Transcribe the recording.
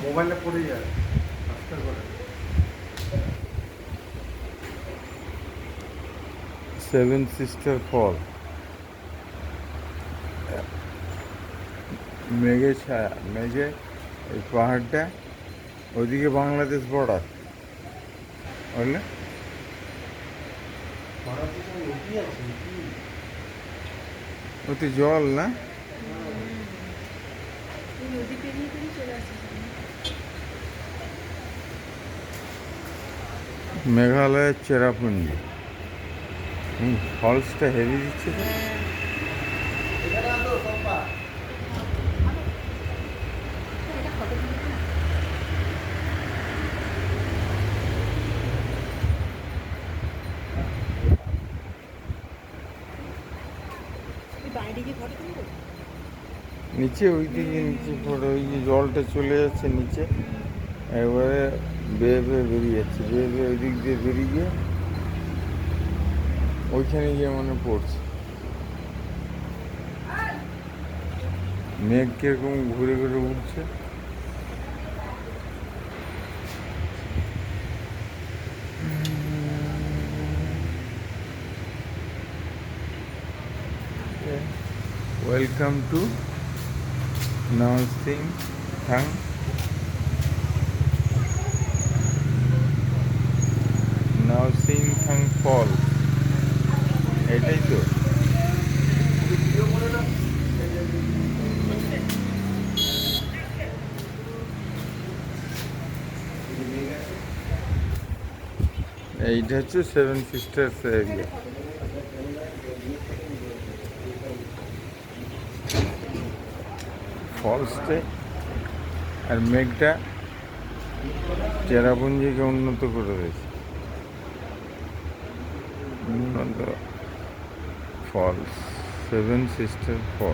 মোবাইলে পড়ে যায় আস্তে করে। সেভেন সিস্টার ফল, মেঘে ছায়া, মেঘে এই পাহাড়টা, ওইদিকে বাংলাদেশ বর্ডার, বুঝলে? ওতে জল না, মেঘালয়ের চেরাপুঞ্জি। ফলসটা হেভি দিচ্ছে তো। নিচে ওই দিকে নিচে পড়ে ওই যে জলটা চলে যাচ্ছে নিচে, একবারে বেয়ে বেয়ে বেরিয়ে যাচ্ছে, বেয়ে বেয়ে ওই দিক দিয়ে বেরিয়ে গিয়ে ওইখানে গিয়ে মনে পড়ছে। মেঘ কিরকম ঘুরে ঘুরে উঠছে। Welcome to nursing Thang, nursing থাং ফল, এটাই তো। এইটা হচ্ছে সেভেন সিস্টার্স এরিয়া। ফলসটা আর মেঘটা চেরাপুঞ্জিকে উন্নত করে দিয়েছে। উন্নত ফলস, সেভেন সিস্টার ফলস।